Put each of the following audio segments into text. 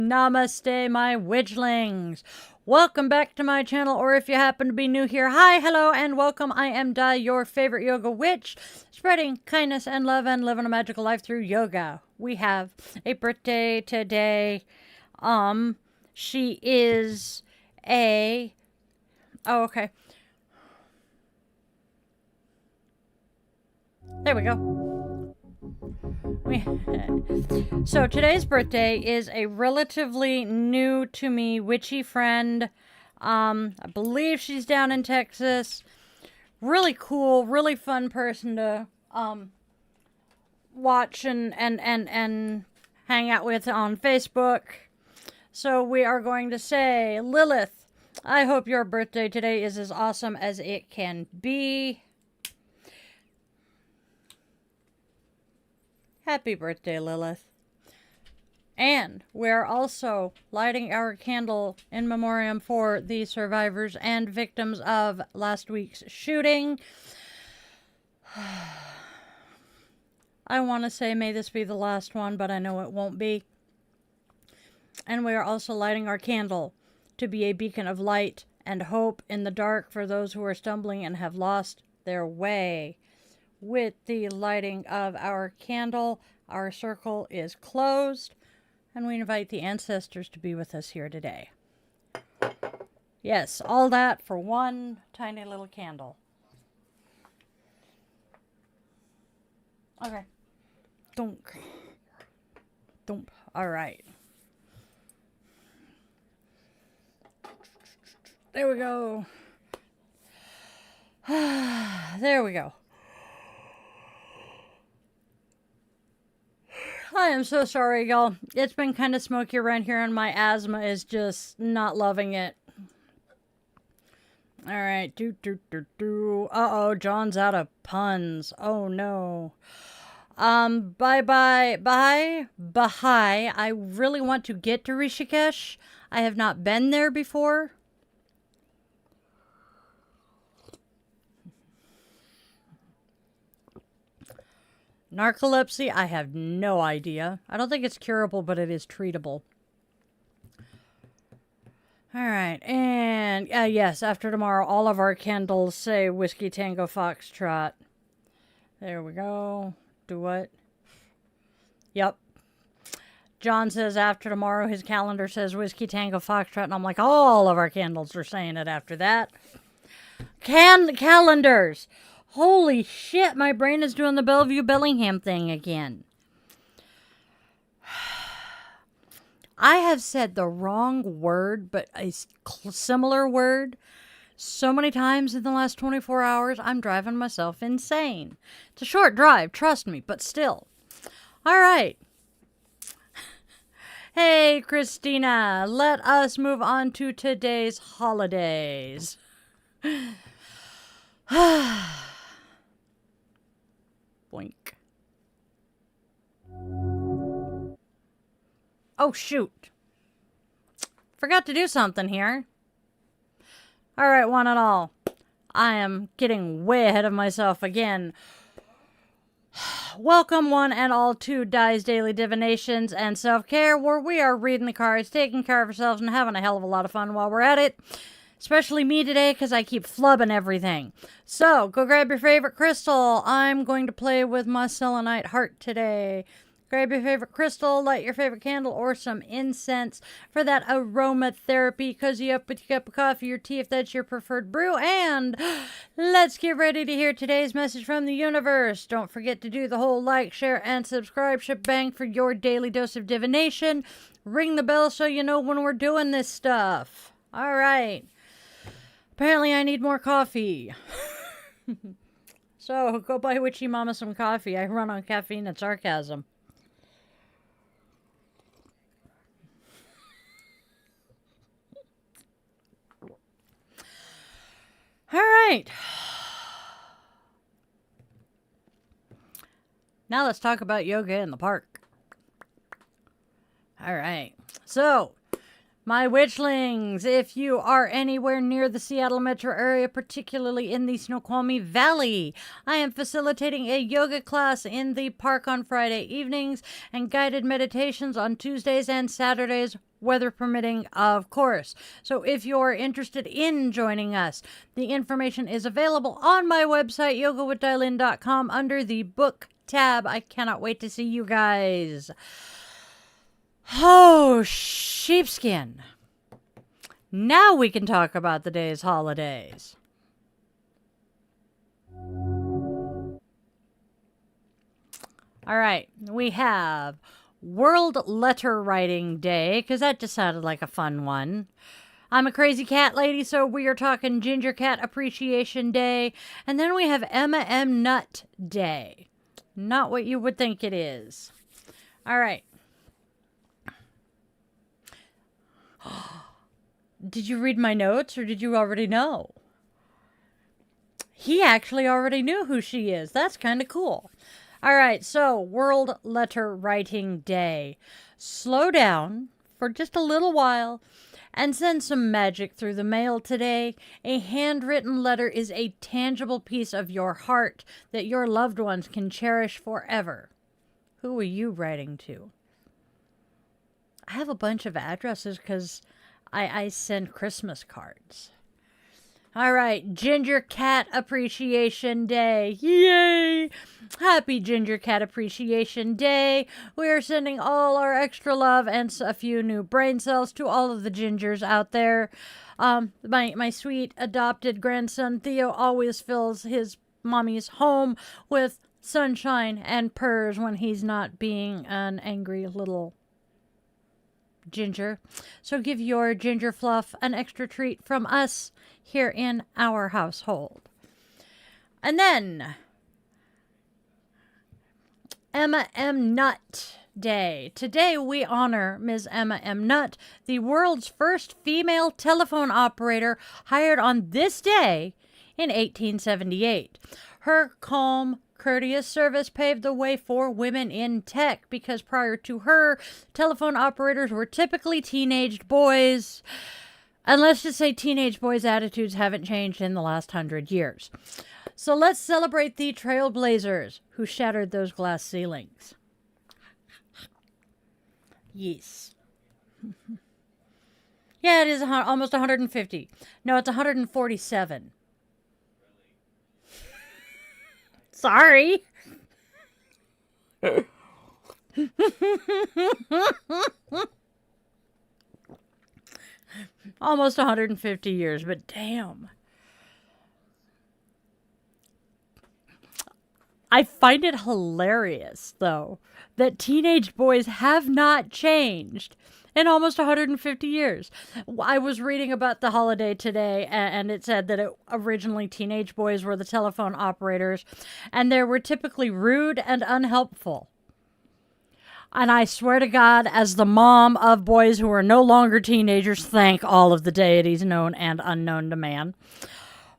Namaste, my witchlings. Welcome back to my channel, or if you happen to be new here, hi, hello, and welcome. I am Di, your favorite yoga witch, spreading kindness and love and living a magical life through yoga. We have a birthday today. She is a... Oh, okay. There we go. So today's birthday is a relatively new to me witchy friend. I believe she's down in Texas. Really cool, really fun person to watch and hang out with on Facebook. So we are going to say, Lilith, I hope your birthday today is as awesome as it can be. Happy birthday, Lilith. And we're also lighting our candle in memoriam for the survivors and victims of last week's shooting. I want to say may this be the last one, but I know it won't be. And we are also lighting our candle to be a beacon of light and hope in the dark for those who are stumbling and have lost their way. With the lighting of our candle, our circle is closed, and we invite the ancestors to be with us here today. Yes, all that for one tiny little candle. Okay. Don't. All right. There we go. There we go. I am so sorry, y'all. It's been kind of smoky around here, and my asthma is just not loving it. All right. Uh-oh, John's out of puns. Oh, no. Bye. I really want to get to Rishikesh. I have not been there before. Narcolepsy, I have no idea. I don't think it's curable, but it is treatable. All right, and yes, after tomorrow, all of our candles say Whiskey Tango Foxtrot. There we go. Do what? Yep. John says after tomorrow, his calendar says Whiskey Tango Foxtrot, and I'm like, all of our candles are saying it after that. Calendars! Holy shit, my brain is doing the Bellevue Bellingham thing again. I have said the wrong word, but a similar word, so many times in the last 24 hours, I'm driving myself insane. It's a short drive, trust me, but still. All right. Hey, Christina, let us move on to today's holidays. Boink. Oh, shoot. Forgot to do something here. All right, one and all. I am getting way ahead of myself again. Welcome, one and all, to Di's Daily Divinations and Self-Care, where we are reading the cards, taking care of ourselves, and having a hell of a lot of fun while we're at it. Especially me today, because I keep flubbing everything. So, go grab your favorite crystal. I'm going to play with my selenite heart today. Grab your favorite crystal, light your favorite candle, or some incense for that aromatherapy. Cozy up with your cup of coffee or tea if that's your preferred brew. And let's get ready to hear today's message from the universe. Don't forget to do the whole like, share, and subscribe shebang for your daily dose of divination. Ring the bell so you know when we're doing this stuff. All right. Apparently, I need more coffee. So, go buy Witchy Mama some coffee. I run on caffeine and sarcasm. All right. Now let's talk about yoga in the park. All right. So, My Witchlings, if you are anywhere near the Seattle metro area, particularly in the Snoqualmie Valley, I am facilitating a yoga class in the park on Friday evenings and guided meditations on Tuesdays and Saturdays, weather permitting, of course. So if you're interested in joining us, the information is available on my website, yogawithdylin.com, under the book tab. I cannot wait to see you guys. Oh, sheepskin. Now we can talk about the day's holidays. All right, we have World Letter Writing Day, because that just sounded like a fun one. I'm a crazy cat lady, so we are talking Ginger Cat Appreciation Day. And then we have Emma M. Nut Day. Not what you would think it is. All right. Did you read my notes, or did you already know? He actually already knew who she is. That's kind of cool. All right, so World Letter Writing Day. Slow down for just a little while and send some magic through the mail today. A handwritten letter is a tangible piece of your heart that your loved ones can cherish forever. Who are you writing to? I have a bunch of addresses because I send Christmas cards. All right, Ginger Cat Appreciation Day. Yay! Happy Ginger Cat Appreciation Day. We are sending all our extra love and a few new brain cells to all of the gingers out there. My sweet adopted grandson Theo always fills his mommy's home with sunshine and purrs when he's not being an angry little ginger. So give your ginger fluff an extra treat from us here in our household. And then Emma M. Nutt Day. Today we honor Ms. Emma M. Nutt, the world's first female telephone operator hired on this day in 1878. Her calm, courteous service paved the way for women in tech because prior to her, telephone operators were typically teenaged boys. And let's just say teenage boys' attitudes haven't changed in the last 100 years. So let's celebrate the trailblazers who shattered those glass ceilings. Yes. Yeah, it is almost 150. No, it's 147. Sorry. Almost 150 years, but damn. I find it hilarious, though, that teenage boys have not changed in almost 150 years. I was reading about the holiday today, and it said that originally teenage boys were the telephone operators, and they were typically rude and unhelpful. And I swear to God, as the mom of boys who are no longer teenagers, thank all of the deities known and unknown to man.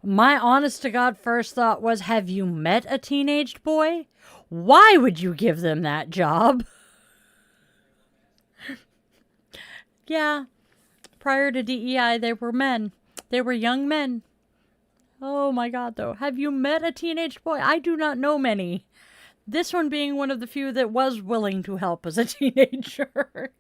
My honest to God first thought was, have you met a teenaged boy? Why would you give them that job? Yeah, prior to DEI, they were men. They were young men. Oh my God, though. Have you met a teenaged boy? I do not know many. This one being one of the few that was willing to help as a teenager.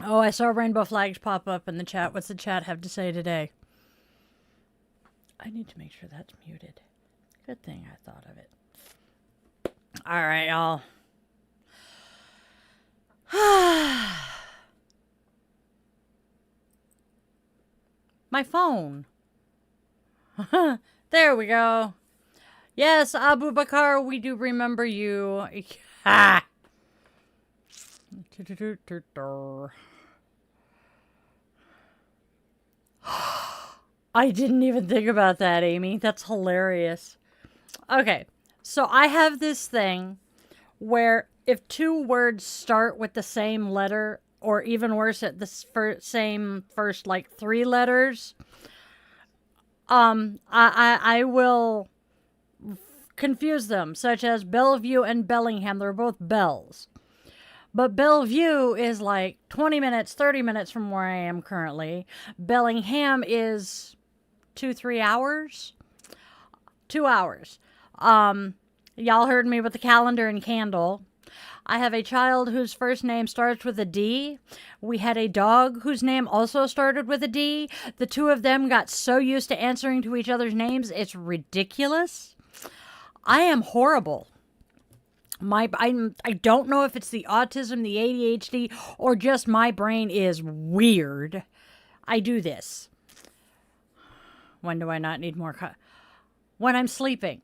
Oh, I saw rainbow flags pop up in the chat. What's the chat have to say today? I need to make sure that's muted. Good thing I thought of it. All right, y'all. My phone. There we go. Yes, Abu Bakr, we do remember you. Ha! I didn't even think about that, Amy. That's hilarious. Okay, so I have this thing where if two words start with the same letter, or even worse, at the same first, like, 3 letters, I will confuse them, such as Bellevue and Bellingham. They're both Bells. But Bellevue is like 20 minutes, 30 minutes from where I am currently. Bellingham is 2-3 hours. 2 hours. Y'all heard me with the calendar and candle. I have a child whose first name starts with a D. We had a dog whose name also started with a D. The two of them got so used to answering to each other's names, it's ridiculous. I am horrible. I don't know if it's the autism, the ADHD, or just my brain is weird. I do this. When do I not need more? When I'm sleeping.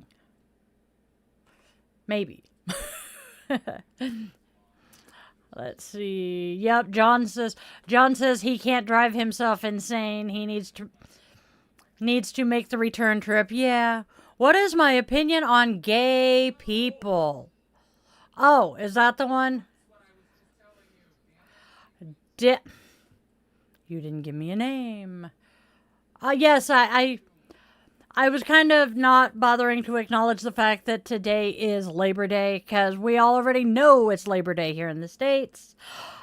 Maybe. Let's see. Yep, John says he can't drive himself insane. He needs to make the return trip. Yeah. What is my opinion on gay people? Oh, is that the one? You didn't give me a name. Yes, I was kind of not bothering to acknowledge the fact that today is Labor Day, because we all already know it's Labor Day here in the States.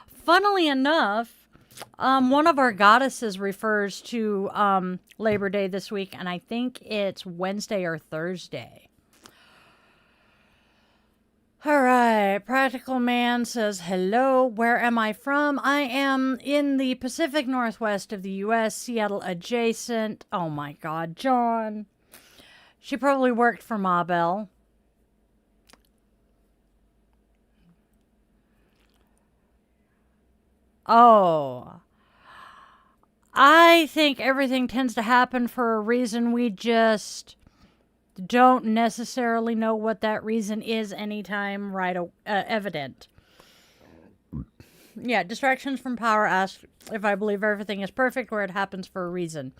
Funnily enough, one of our goddesses refers to Labor Day this week, and I think it's Wednesday or Thursday. All right, Practical Man says, hello, where am I from? I am in the Pacific Northwest of the U.S., Seattle adjacent. Oh my God, John. She probably worked for Ma Bell. Oh. I think everything tends to happen for a reason. We just don't necessarily know what that reason is anytime evident. Yeah, Distractions from Power asks if I believe everything is perfect or it happens for a reason.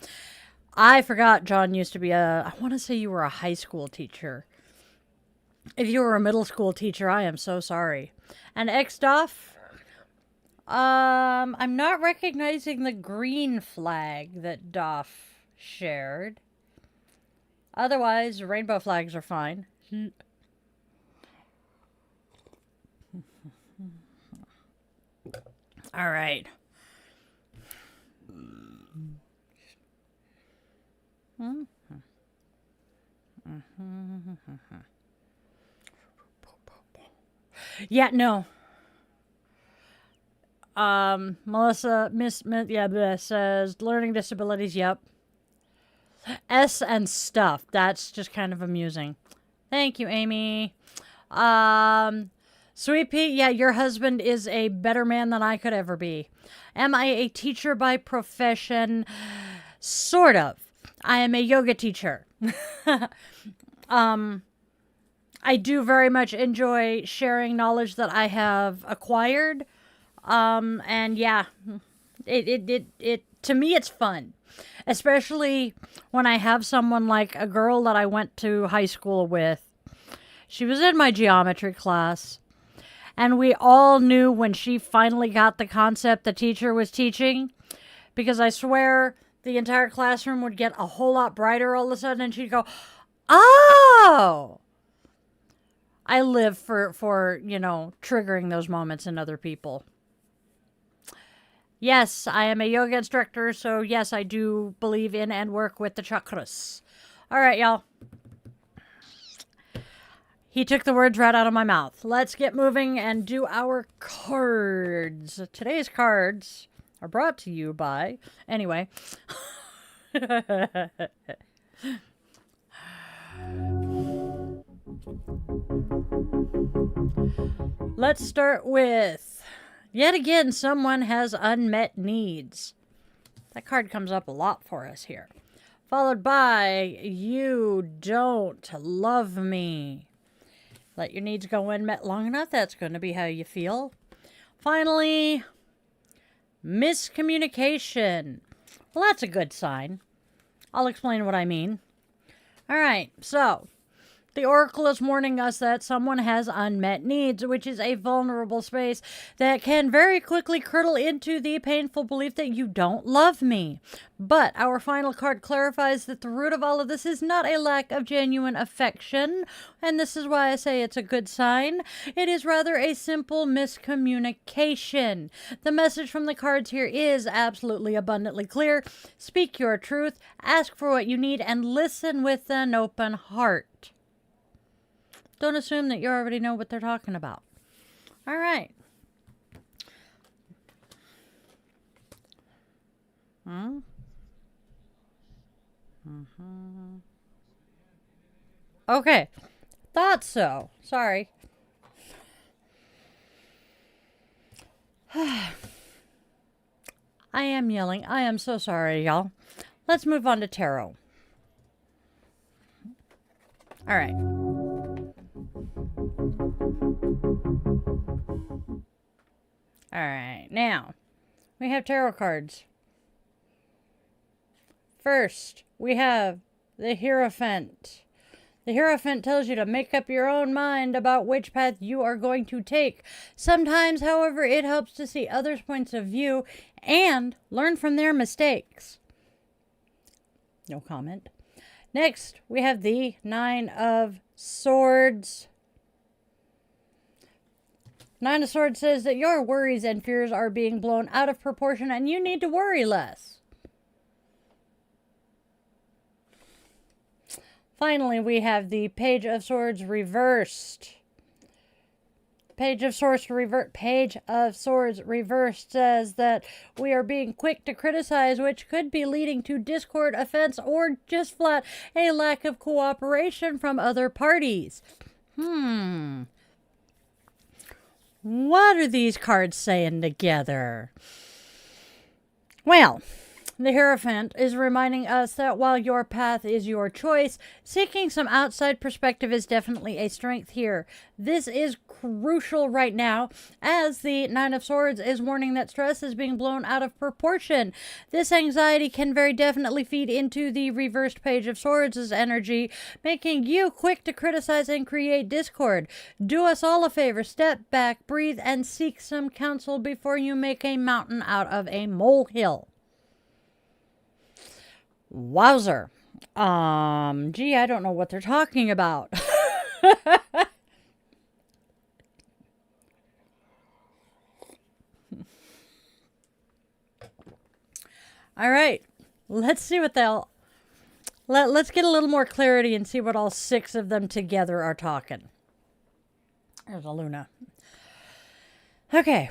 I forgot John used to be I want to say you were a high school teacher. If you were a middle school teacher, I am so sorry. And X-Duff, I'm not recognizing the green flag that Duff shared. Otherwise, rainbow flags are fine. All right. Yeah, no. Melissa, says learning disabilities. Yep. S and stuff. That's just kind of amusing. Thank you, Amy. Sweet Pea, yeah, your husband is a better man than I could ever be. Am I a teacher by profession? Sort of. I am a yoga teacher. I do very much enjoy sharing knowledge that I have acquired. And yeah, it to me, it's fun. Especially when I have someone like a girl that I went to high school with. She was in my geometry class. And we all knew when she finally got the concept the teacher was teaching. Because I swear the entire classroom would get a whole lot brighter all of a sudden. And she'd go, oh! I live for triggering those moments in other people. Yes, I am a yoga instructor, so yes, I do believe in and work with the chakras. All right, y'all. He took the words right out of my mouth. Let's get moving and do our cards. Today's cards are brought to you by... Anyway. Let's start with... Yet again, someone has unmet needs. That card comes up a lot for us here. Followed by, you don't love me. Let your needs go unmet long enough. That's going to be how you feel. Finally, miscommunication. Well, that's a good sign. I'll explain what I mean. All right, so The Oracle is warning us that someone has unmet needs, which is a vulnerable space that can very quickly curdle into the painful belief that you don't love me. But our final card clarifies that the root of all of this is not a lack of genuine affection, and this is why I say it's a good sign. It is rather a simple miscommunication. The message from the cards here is absolutely abundantly clear. Speak your truth, ask for what you need, and listen with an open heart. Don't assume that you already know what they're talking about. All right. Okay. Thought so. Sorry. I am yelling. I am so sorry, y'all. Let's move on to tarot. All right. All right, now we have tarot cards. First, we have the Hierophant. The Hierophant tells you to make up your own mind about which path you are going to take. Sometimes, however, it helps to see others' points of view and learn from their mistakes. No comment. Next, we have the Nine of Swords. Nine of Swords says that your worries and fears are being blown out of proportion and you need to worry less. Finally, we have the Page of Swords reversed. Page of Swords reversed says that we are being quick to criticize, which could be leading to discord, offense, or just flat a lack of cooperation from other parties. What are these cards saying together? Well, the Hierophant is reminding us that while your path is your choice, seeking some outside perspective is definitely a strength here. This is crucial right now, as the Nine of Swords is warning that stress is being blown out of proportion. This anxiety can very definitely feed into the reversed Page of Swords' energy, making you quick to criticize and create discord. Do us all a favor, step back, breathe, and seek some counsel before you make a mountain out of a molehill. Wowzer. Gee, I don't know what they're talking about. All right, let's see what they'll... Let's get a little more clarity and see what all six of them together are talking. There's a Luna. Okay.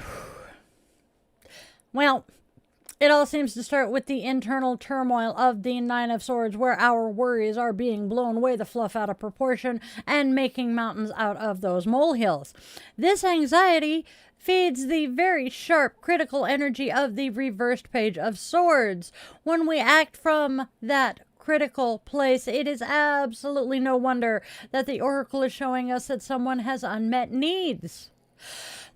Well, it all seems to start with the internal turmoil of the Nine of Swords, where our worries are being blown way the fluff out of proportion and making mountains out of those molehills. This anxiety feeds the very sharp, critical energy of the reversed Page of Swords. When we act from that critical place, it is absolutely no wonder that the Oracle is showing us that someone has unmet needs.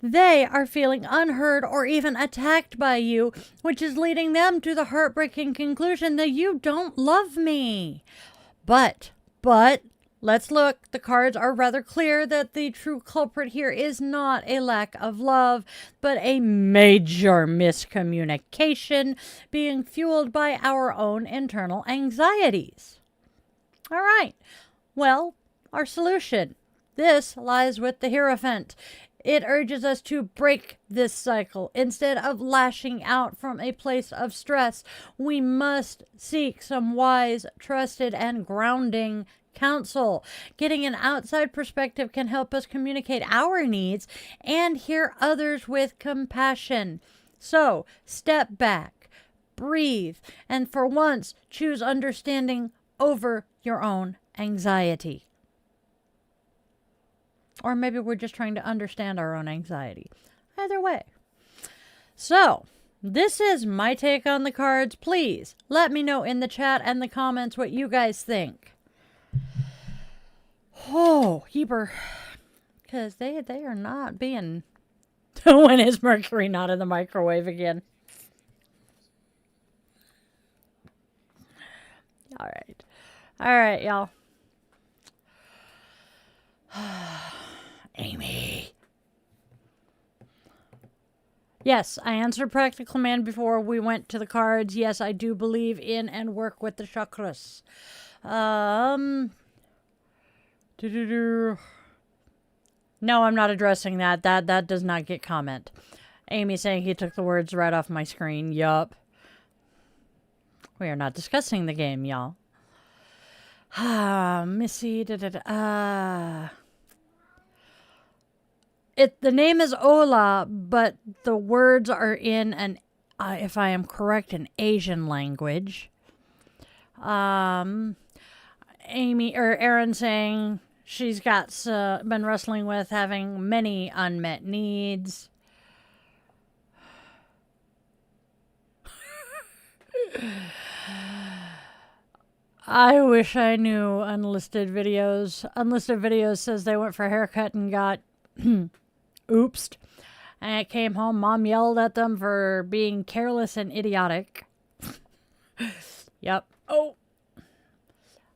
They are feeling unheard or even attacked by you, which is leading them to the heartbreaking conclusion that you don't love me. But, let's look. The cards are rather clear that the true culprit here is not a lack of love, but a major miscommunication being fueled by our own internal anxieties. All right. Well, our solution. This lies with the Hierophant. It urges us to break this cycle. Instead of lashing out from a place of stress, we must seek some wise, trusted, and grounding counsel. Getting an outside perspective can help us communicate our needs and hear others with compassion. So, step back, breathe, and for once, choose understanding over your own anxiety. Or maybe we're just trying to understand our own anxiety. Either way. So, this is my take on the cards. Please let me know in the chat and the comments what you guys think. Oh, Heber. Because they are not being... When is Mercury not in the microwave again? All right. All right, y'all. Amy. Yes, I answered Practical Man before we went to the cards. Yes, I do believe in and work with the chakras. No, I'm not addressing that. That does not get comment. Amy saying he took the words right off my screen. Yup. We are not discussing the game, y'all. Missy. The name is Ola, but the words are in an, if I am correct, an Asian language. Amy or Erin saying she's got been wrestling with having many unmet needs. I wish I knew unlisted videos. Unlisted videos says they went for a haircut and got oopsed. And it came home, mom yelled at them for being careless and idiotic. Yep. Oh.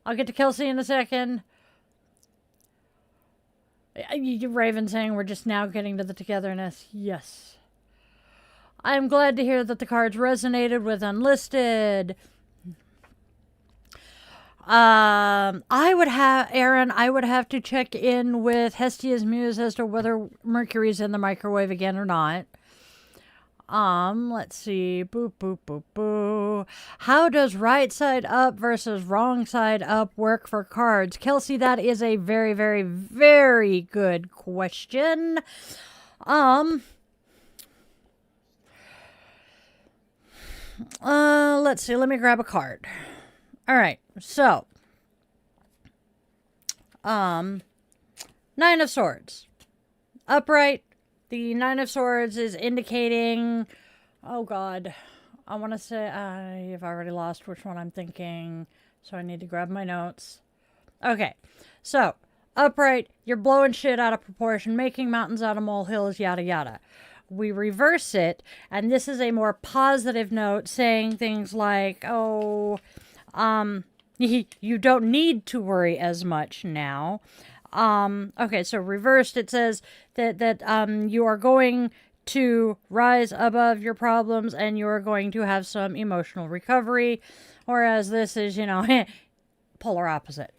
I'll get to Kelsey in a second. Raven saying we're just now getting to the togetherness. Yes. I'm glad to hear that the cards resonated with Unlisted. I would have to check in with Hestia's Muse as to whether Mercury's in the microwave again or not. Let's see. Boop, boop, boop, boo. How does right side up versus wrong side up work for cards? Kelsey, that is a very, very, very good question. Let's see. Let me grab a card. All right. So, Nine of Swords. Upright. The Nine of Swords is indicating, oh God, I want to say, I've already lost which one I'm thinking, so I need to grab my notes. Okay, so, upright, you're blowing shit out of proportion, making mountains out of molehills, yada yada. We reverse it, and this is a more positive note, saying things like, oh, you don't need to worry as much now. Okay, so reversed, it says that you are going to rise above your problems and you are going to have some emotional recovery, whereas this is, polar opposite.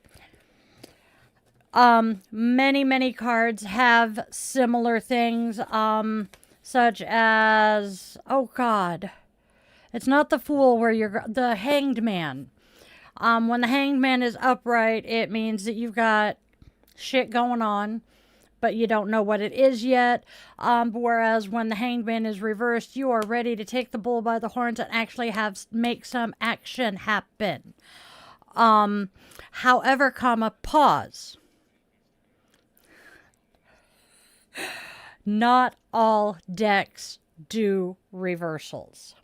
Many cards have similar things, such as, oh God, it's not the Fool where you're, the Hanged Man. When the Hanged Man is upright, it means that you've got shit going on, but you don't know what it is yet. Whereas when the Hanged Man is reversed, you are ready to take the bull by the horns and actually make some action happen. However, pause. Not all decks do reversals.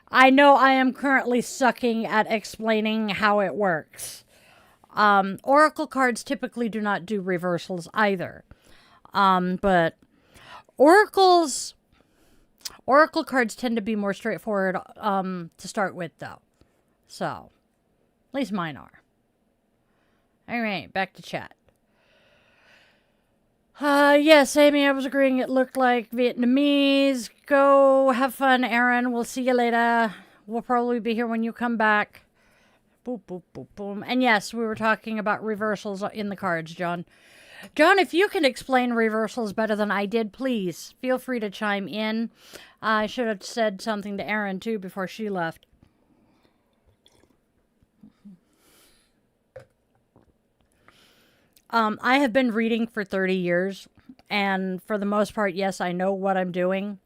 I know I am currently sucking at explaining how it works. Oracle cards typically do not do reversals either. But Oracle cards tend to be more straightforward to start with, though. So, at least mine are. All right, back to chat. Yes, Amy, I was agreeing it looked like Vietnamese. Go have fun, Aaron. We'll see you later. We'll probably be here when you come back. Boop, boop, boop, boom. And yes, we were talking about reversals in the cards, John. John, if you can explain reversals better than I did, please feel free to chime in. I should have said something to Erin, too, before she left. I have been reading for 30 years, and for the most part, yes, I know what I'm doing.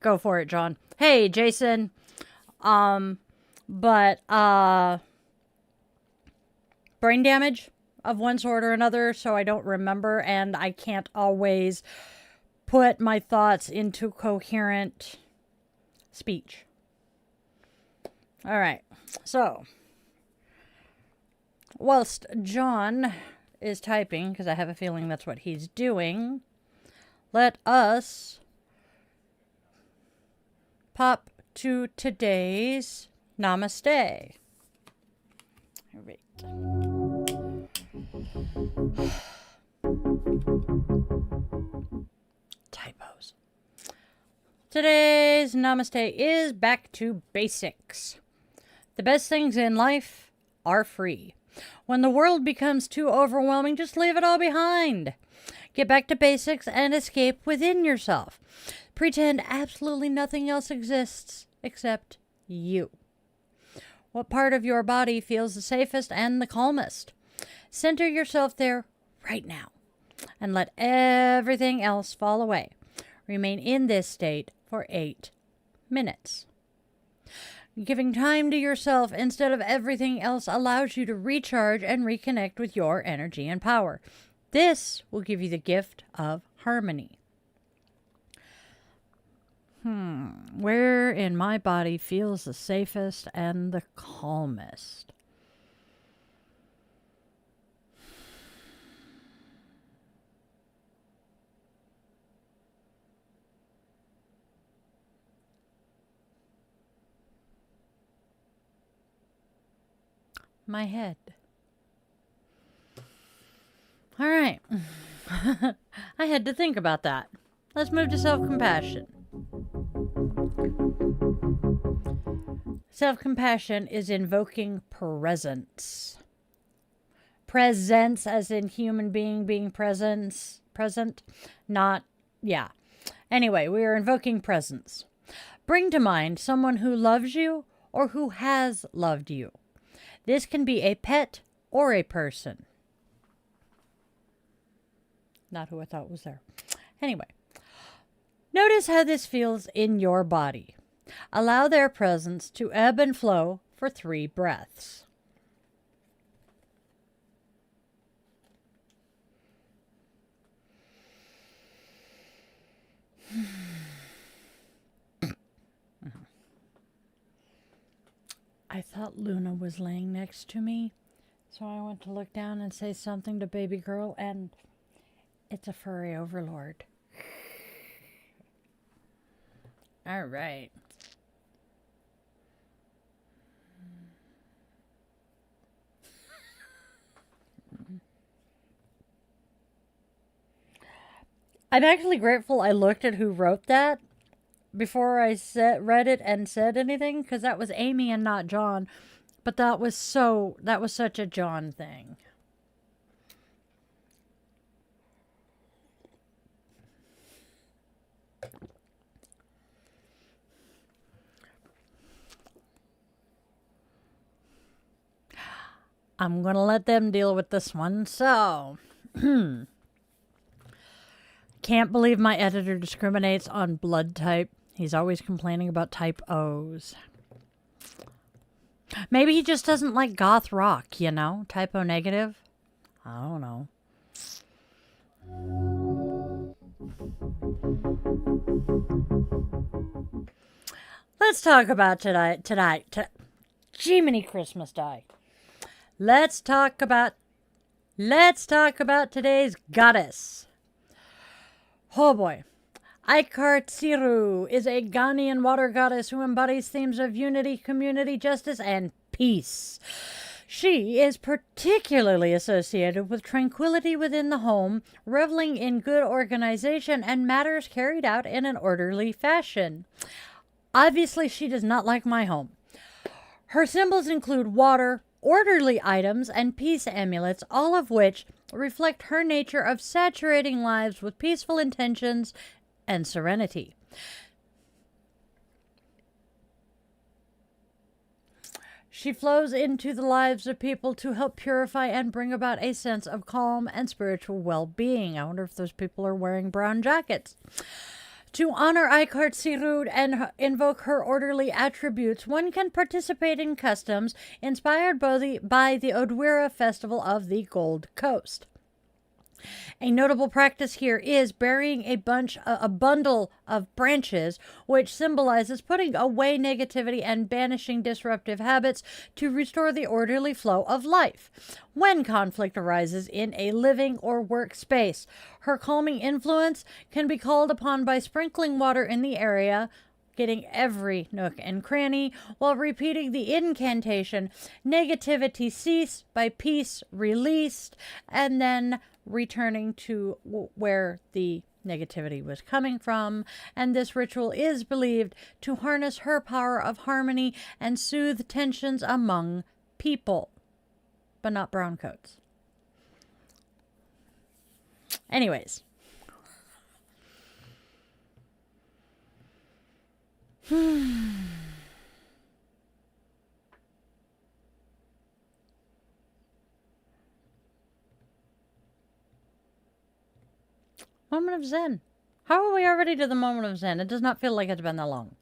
Go for it, John. Hey, Jason. Brain damage of one sort or another, so I don't remember, and I can't always put my thoughts into coherent speech. All right, so whilst John is typing, because I have a feeling that's what he's doing, let us pop to today's Namaste. All right. Today's Namaste is back to basics. The best things in life are free. When the world becomes too overwhelming, just leave it all behind. Get back to basics and escape within yourself. Pretend absolutely nothing else exists except you. What part of your body feels the safest and the calmest? Center yourself there right now and let everything else fall away. Remain in this state for 8 minutes. Giving time to yourself instead of everything else allows you to recharge and reconnect with your energy and power. This will give you the gift of harmony. Where in my body feels the safest and the calmest? My head. All right. I had to think about that. Let's move to self-compassion. Self-compassion is invoking presence. Presence as in human being present, not, yeah. Anyway, we are invoking presence. Bring to mind someone who loves you or who has loved you. This can be a pet or a person. Not who I thought was there. Anyway, notice how this feels in your body. Allow their presence to ebb and flow for 3 breaths. I thought Luna was laying next to me, so I went to look down and say something to baby girl, and it's a furry overlord. All right. I'm actually grateful I looked at who wrote that before I read it and said anything, because that was Amy and not John. But that was such a John thing. I'm going to let them deal with this one. So, can't believe my editor discriminates on blood type. He's always complaining about type O's. Maybe he just doesn't like goth rock, you know? Type O negative? I don't know. Let's talk about tonight. Jiminy Christmas Day. Let's talk about today's goddess. Oh boy. Aikartsiru is a Ghanaian water goddess who embodies themes of unity, community, justice, and peace. She is particularly associated with tranquility within the home, reveling in good organization and matters carried out in an orderly fashion. Obviously, she does not like my home. Her symbols include water, orderly items, and peace amulets, all of which reflect her nature of saturating lives with peaceful intentions and serenity. She flows into the lives of people to help purify and bring about a sense of calm and spiritual well-being. I wonder if those people are wearing brown jackets. To honor Aikartsiru and invoke her orderly attributes, one can participate in customs inspired by the Odwira Festival of the Gold Coast. A notable practice here is burying a bundle of branches, which symbolizes putting away negativity and banishing disruptive habits to restore the orderly flow of life. When conflict arises in a living or work space, her calming influence can be called upon by sprinkling water in the area getting every nook and cranny while repeating the incantation, negativity cease by peace released, and then returning to where the negativity was coming from. And this ritual is believed to harness her power of harmony and soothe tensions among people, but not brown coats. Anyways. Moment of Zen. How are we already to the moment of Zen? It does not feel like it's been that long.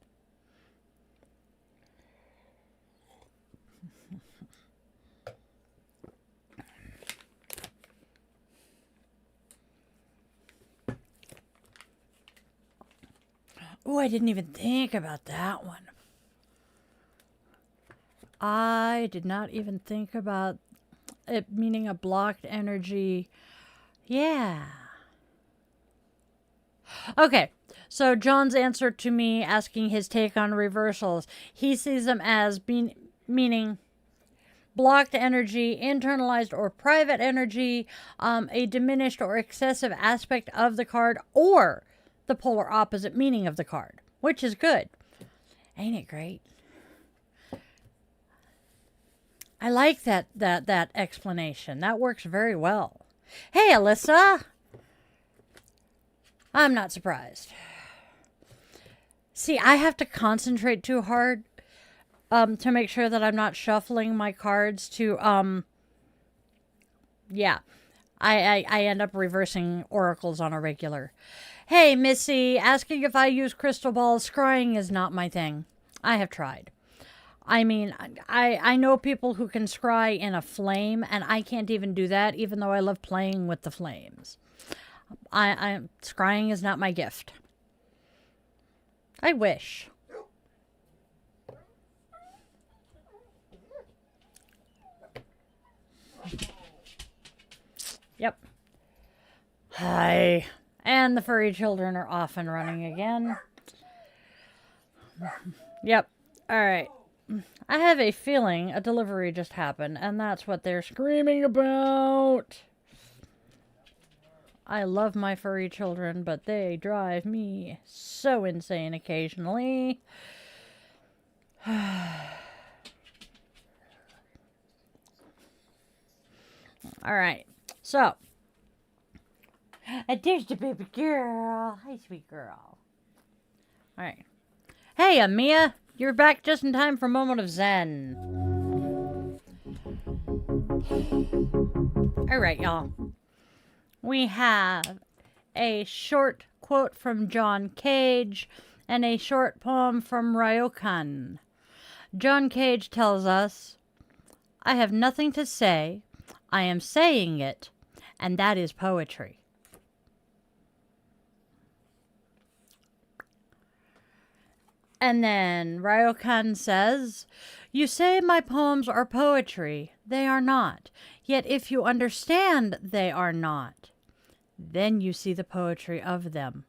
Oh, I didn't even think about that one. I did not even think about it meaning a blocked energy. Yeah. Okay, so John's answer to me asking his take on reversals, he sees them as meaning blocked energy, internalized or private energy, a diminished or excessive aspect of the card, or the polar opposite meaning of the card, which is good. Ain't it great? I like that explanation. That works very well. Hey, Alyssa. I'm not surprised. See, I have to concentrate too hard to make sure that I'm not shuffling my cards to, yeah. I end up reversing oracles on a regular. Hey, Missy, asking if I use crystal balls. Scrying is not my thing. I have tried. I mean, I know people who can scry in a flame, and I can't even do that, even though I love playing with the flames. Scrying is not my gift. I wish. Yep. Hi. And the furry children are off and running again. Yep. All right. I have a feeling a delivery just happened, and that's what they're screaming about. I love my furry children, but they drive me so insane occasionally. All right. So, there's the baby girl. Hi, sweet girl. All right. Hey, Amia. You're back just in time for Moment of Zen. All right, y'all. We have a short quote from John Cage and a short poem from Ryokan. John Cage tells us, I have nothing to say. I am saying it, and that is poetry. And then Ryokan says, you say my poems are poetry. They are not. Yet if you understand they are not, then you see the poetry of them.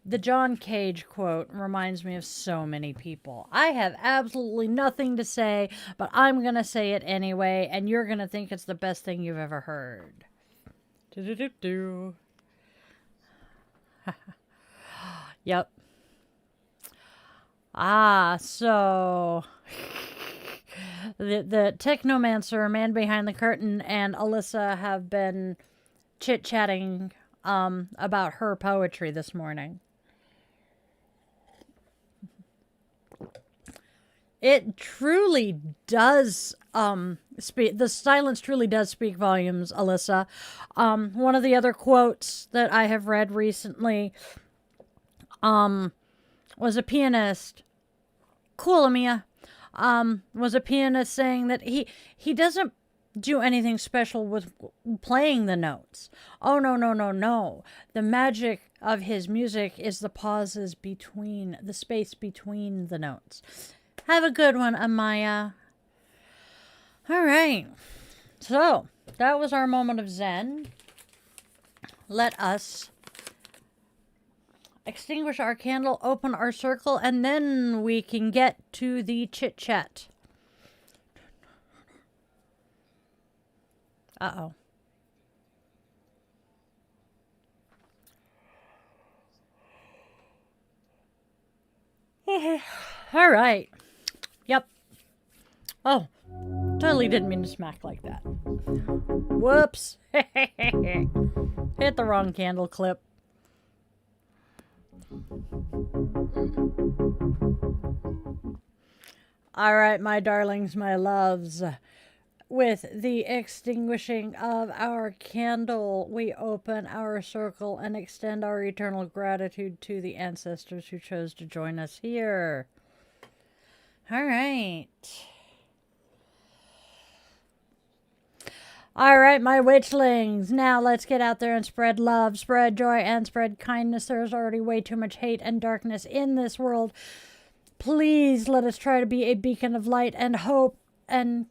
The John Cage quote reminds me of so many people. I have absolutely nothing to say, but I'm going to say it anyway, and you're going to think it's the best thing you've ever heard. Do-do-do-do. Yep. So the technomancer, man behind the curtain, and Alyssa have been chit-chatting about her poetry this morning. It truly does speak. The silence truly does speak volumes, Alyssa. One of the other quotes that I have read recently was a pianist. Cool, Amia. Was a pianist saying that he doesn't do anything special with playing the notes. Oh, no. The magic of his music is the pauses between, the space between the notes. Have a good one, Amaya. All right. So, that was our moment of Zen. Let us extinguish our candle, open our circle, and then we can get to the chit-chat. Uh-oh. All right. Yep. Oh, totally didn't mean to smack like that. Whoops. Hit the wrong candle clip. All right, my darlings, my loves. With the extinguishing of our candle, we open our circle and extend our eternal gratitude to the ancestors who chose to join us here. All right. All right, my witchlings. Now let's get out there and spread love, spread joy, and spread kindness. There's already way too much hate and darkness in this world. Please let us try to be a beacon of light and hope and,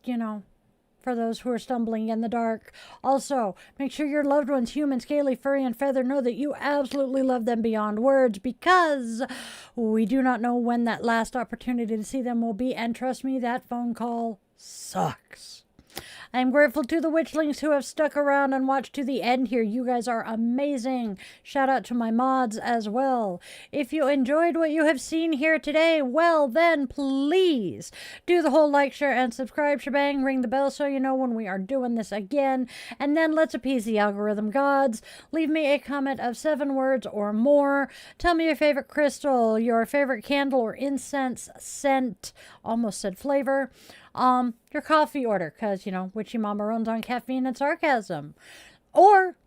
for those who are stumbling in the dark. Also, make sure your loved ones, human, scaly, furry, and feather, know that you absolutely love them beyond words, because we do not know when that last opportunity to see them will be, and trust me, that phone call sucks. I am grateful to the witchlings who have stuck around and watched to the end here. You guys are amazing. Shout out to my mods as well. If you enjoyed what you have seen here today, well then please do the whole like, share, and subscribe shebang. Ring the bell so you know when we are doing this again. And then let's appease the algorithm gods. Leave me a comment of 7 words or more. Tell me your favorite crystal, your favorite candle or incense scent. Almost said flavor. Your coffee order, because, Witchy Mama runs on caffeine and sarcasm. Or,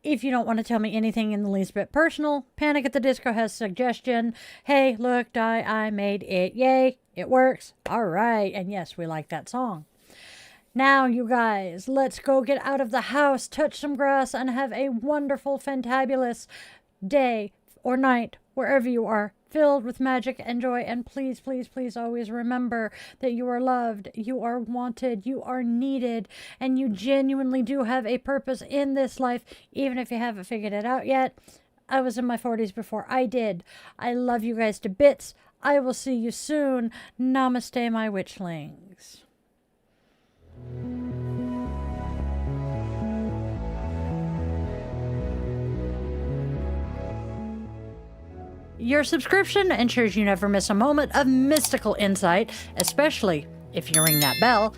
if you don't want to tell me anything in the least bit personal, Panic at the Disco has a suggestion. Hey, look, Di, I made it. Yay, it works. All right. And yes, we like that song. Now, you guys, let's go get out of the house, touch some grass, and have a wonderful, fantabulous day or night, wherever you are, filled with magic and joy. And please, please, please always remember that you are loved, you are wanted, you are needed, and you genuinely do have a purpose in this life, even if you haven't figured it out yet. I was in my 40s before I did. I love you guys to bits. I will see you soon. Namaste, my witchlings. Your subscription ensures you never miss a moment of mystical insight, especially if you ring that bell,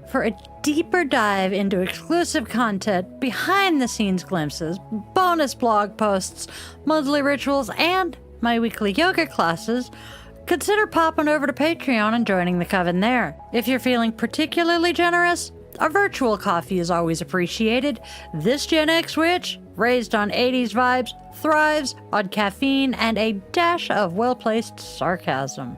for a deeper dive into exclusive content, behind-the-scenes glimpses, bonus blog posts, monthly rituals, and my weekly yoga classes. Consider popping over to Patreon and joining the coven there. If you're feeling particularly generous, a virtual coffee is always appreciated. This Gen X witch, raised on 80s vibes, thrives on caffeine and a dash of well-placed sarcasm.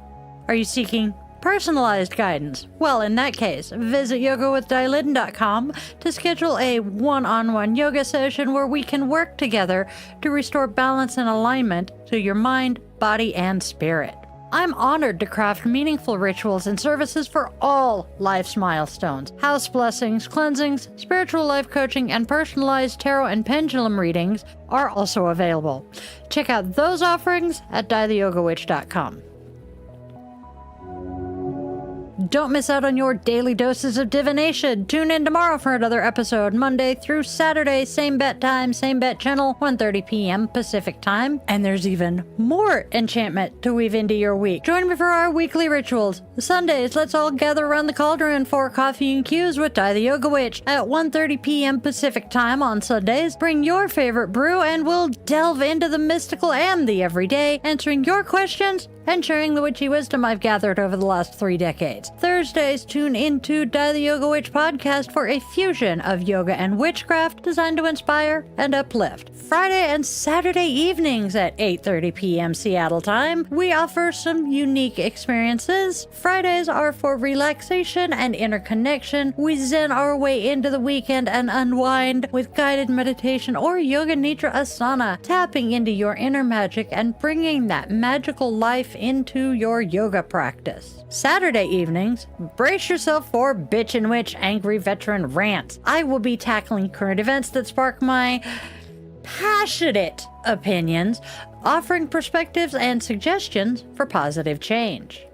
Are you seeking personalized guidance? Well, in that case, visit yogawithdilitten.com to schedule a one-on-one yoga session where we can work together to restore balance and alignment to your mind, body, and spirit. I'm honored to craft meaningful rituals and services for all life's milestones. House blessings, cleansings, spiritual life coaching, and personalized tarot and pendulum readings are also available. Check out those offerings at dietheyogawitch.com. Don't miss out on your daily doses of divination. Tune in tomorrow for another episode, Monday through Saturday, same bet time, same bet channel, 1:30 p.m. Pacific time. And there's even more enchantment to weave into your week. Join me for our weekly rituals. Sundays, let's all gather around the cauldron for coffee and cues with Di the Yoga Witch at 1:30 p.m. Pacific time on Sundays. Bring your favorite brew and we'll delve into the mystical and the everyday, answering your questions and sharing the witchy wisdom I've gathered over the last 3 decades. Thursdays, tune into Di the Yoga Witch podcast for a fusion of yoga and witchcraft designed to inspire and uplift. Friday and Saturday evenings at 8:30 p.m. Seattle time, we offer some unique experiences. Fridays are for relaxation and interconnection. We zen our way into the weekend and unwind with guided meditation or yoga nidra asana, tapping into your inner magic and bringing that magical life life into your yoga practice. Saturday evenings, brace yourself for Bitch and Witch Angry Veteran Rants. I will be tackling current events that spark my passionate opinions, offering perspectives and suggestions for positive change.